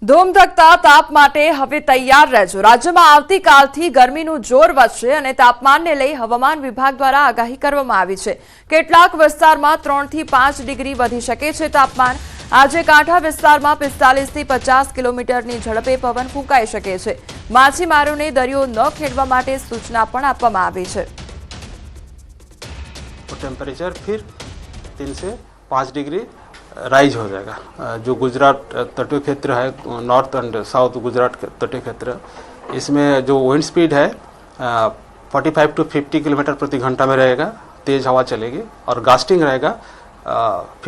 ધૂમધકતા તાપ માટે હવે તૈયાર રહેજો। રાજ્યમાં આવતીકાલથી ગરમીનું જોર વધશે અને તાપમાનને લઈ હવામાન વિભાગ દ્વારા આગાહી કરવામાં આવી છે। કેટલાક વિસ્તારમાં 3 થી 5 ડિગ્રી વધી શકે છે તાપમાન। આજે કાંઠા વિસ્તારમાં 45 થી 50 કિલોમીટરની ઝડપે પવન ફૂંકાઈ શકે છે। માછીમારોને દરિયો ન ખેડવા માટે સૂચના પણ આપવામાં આવી છે। टेम्परेचर फिर 3 से 5 डिग्री राइज हो जाएगा। जो गुजरात तटीय क्षेत्र है, नॉर्थ एंड साउथ गुजरात तटीय क्षेत्र, इसमें जो विंड स्पीड है 45 टू 50 किलोमीटर प्रति घंटा में रहेगा। तेज़ हवा चलेगी और गास्टिंग रहेगा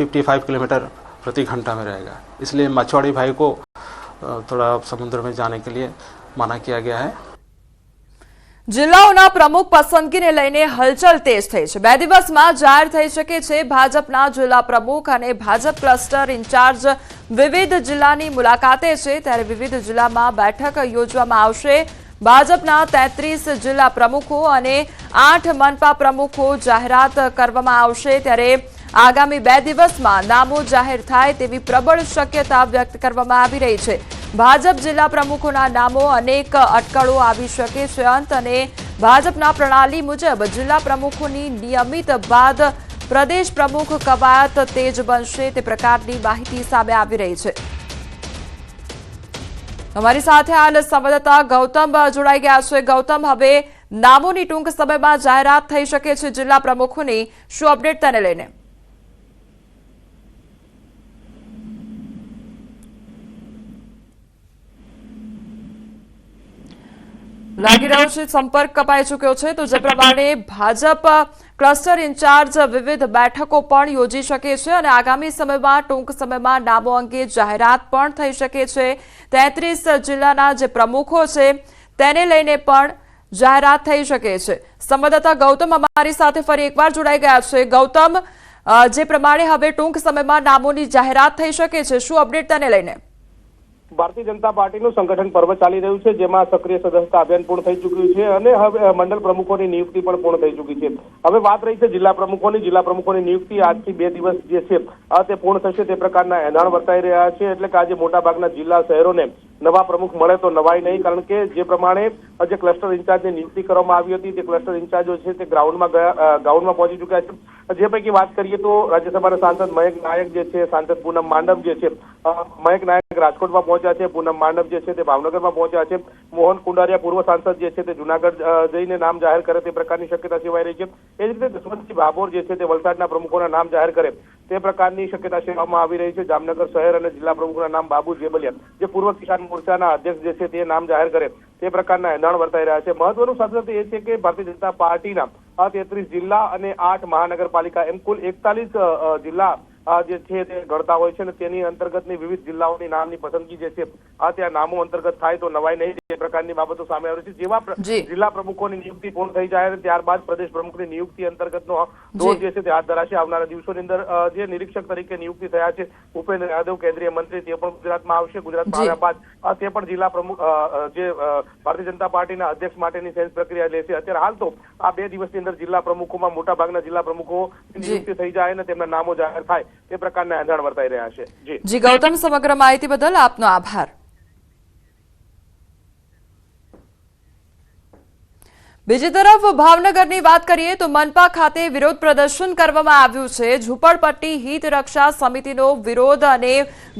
55 किलोमीटर प्रति घंटा में रहेगा। इसलिए मछुआरे भाई को थोड़ा समुद्र में जाने के लिए मना किया गया है। જિલ્લાઓના પ્રમુખ પસંદગીને લઈને હલચલ તેજ થઈ છે। 2 દિવસમાં જાહેર થઈ શકે છે ભાજપના જિલ્લા પ્રમુખ અને ભાજપ ક્લસ્ટર ઇન્ચાર્જ વિવિધ જિલ્લાની મુલાકાતે છે, ત્યારે વિવિધ જિલ્લામાં બેઠક યોજવામાં આવશે। ભાજપના 33 જિલ્લા પ્રમુખો અને 8 મનપા પ્રમુખો જાહેરાત કરવામાં આવશે, ત્યારે આગામી 2 દિવસમાં નામો જાહેર થાય તેવી પ્રબળ શક્યતા વ્યક્ત કરવામાં આવી રહી છે। ભાજપ જિલ્લા પ્રમુખોના નામો અનેક અટકળો આવી શકે છે। અંત અને ભાજપના પ્રણાલી મુજબ જિલ્લા પ્રમુખોની નિયમિત બાદ પ્રદેશ પ્રમુખ કવાયત તેજ બનશે તે પ્રકારની માહિતી સામે આવી રહી છે। અમારી સાથે હાલ સંવાદદાતા ગૌતમ જોડાઈ ગયા છે। ગૌતમ, હવે નામોની ટૂંક સમયમાં જાહેરાત થઈ શકે છે જિલ્લા પ્રમુખોની, શું અપડેટ તેને લઈને? લાગી રહ્યો છે સંપર્ક કપાઈ ચૂક્યો છે, તો જે પ્રમાણે ભાજપ ક્લસ્ટર ઇન્ચાર્જ વિવિધ બેઠકો પણ યોજી શકે છે અને આગામી સમયમાં ટૂંક સમયમાં નામો અંગે જાહેરાત પણ થઈ શકે છે। 33 જિલ્લાના જે પ્રમુખો છે તેને લઈને પણ જાહેરાત થઈ શકે છે। સંવાદદાતા ગૌતમ અમારી સાથે ફરી એકવાર જોડાઈ ગયા છે। ગૌતમ, જે પ્રમાણે હવે ટૂંક સમયમાં નામોની જાહેરાત થઈ શકે છે, શું અપડેટ તેને લઈને? ભારતીય જનતા પાર્ટીનું સંગઠન પર્વ ચાલી રહ્યું છે, જેમાં સક્રિય સદસ્યતા અભિયાન પૂર્ણ થઈ ચૂક્યું છે અને હવે મંડળ પ્રમુખોની નિયુક્તિ પણ પૂર્ણ થઈ ચૂકી છે। હવે વાત રહી છે જિલ્લા પ્રમુખોની નિયુક્તિ આજથી 2 દિવસ જે છે તે પૂર્ણ થશે તે પ્રકારના એંધાણ વર્તાઈ રહ્યા છે। એટલે કે આજે મોટાભાગના જિલ્લા શહેરોને નવા પ્રમુખ મળે તો નવાઈ નહીં, કારણ કે જે પ્રમાણે જે ક્લસ્ટર ઇન્ચાર્જની નિયુક્તિ કરવામાં આવી હતી તે ક્લસ્ટર ઇન્ચાર્જો છે તે ગ્રાઉન્ડમાં પહોંચી ચૂક્યા છે। જે પૈકી વાત કરીએ તો રાજ્યસભાના સાંસદ મયંક નાયક જે છે, સાંસદ પૂનમ માંડવ જે છે, મયંક નાયક રાજકોટમાં પહોંચ્યા છે, પૂનમ માંડવ જે છે તે ભાવનગરમાં પહોંચ્યા છે, મોહન કુંડારિયા પૂર્વ સાંસદ જે છે તે જુનાગઢ જઈને નામ જાહેર કરે તે પ્રકારની શક્યતા સેવાઈ રહી છે। એ જ રીતે જસવંતસિંહ ભાભોર જે છે તે વલસાડના પ્રમુખોના નામ જાહેર કરે તે પ્રકારની શક્યતા સેવામાં આવી રહી છે। જામનગર શહેર અને જિલ્લા પ્રમુખના નામ બાબુ જેબલિયા, જે પૂર્વ કિસાન મોરચાના અધ્યક્ષ જે છે તે નામ જાહેર કરે તે પ્રકારના એંધાણ વર્તાઈ રહ્યા છે। મહત્વનું સાથે એ છે કે ભારતીય જનતા પાર્ટીના 33 જિલ્લા અને 8 મહાનગરપાલિકા એમ કુલ 41 જિલ્લા જે છે તે ગણતા હોય છે અને તેની અંતર્ગતની વિવિધ જિલ્લાઓની નામની પસંદગી જે છે ત્યાં નામો અંતર્ગત થાય તો નવાઈ નહીં, તે પ્રકારની બાબતો સામે આવી છે। જેવા જિલ્લા પ્રમુખોની નિયુક્તિ પૂર્ણ થઈ જાય ત્યારબાદ પ્રદેશ પ્રમુખની નિયુક્તિ અંતર્ગતનો દોર જે છે તે હાથ ધરાશે। આવનારા દિવસોની અંદર જે નિરીક્ષક તરીકે નિયુક્તિ થયા છે ભૂપેન્દ્ર યાદવ, કેન્દ્રીય મંત્રી, તે પણ ગુજરાતમાં આવશે। ગુજરાતમાં આવ્યા બાદ તે પણ જિલ્લા પ્રમુખ જે ભારતીય જનતા પાર્ટીના અધ્યક્ષ માટેની સેન્સ પ્રક્રિયા લેશે। અત્યારે હાલ તો આ 2 દિવસની અંદર જિલ્લા પ્રમુખોમાં મોટાભાગના જિલ્લા પ્રમુખો નિયુક્તિ થઈ જાય અને તેમના નામો જાહેર થાય તે પ્રકારના એંધાણ વર્તાઈ રહ્યા છે। જી ગૌતમ, સમગ્ર માહિતી બદલ આપનો આભાર। બીજી તરફ ભાવનગરની વાત કરીએ તો મનપા ખાતે વિરોધ પ્રદર્શન કરવામાં આવ્યું છે। ઝુંપડપટ્ટી હિત રક્ષા સમિતિનો વિરોધ અને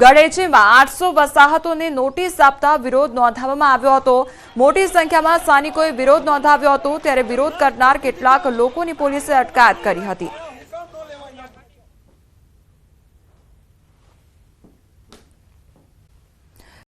ગળેચીમાં 800 વસાહતોને નોટિસ આપતા વિરોધ નોંધાવવામાં આવ્યો હતો। મોટી સંખ્યામાં સ્થાનિકોએ વિરોધ નોંધાવ્યો હતો, ત્યારે વિરોધ કરનાર કેટલાક લોકોની પોલીસે અટકાયત કરી હતી।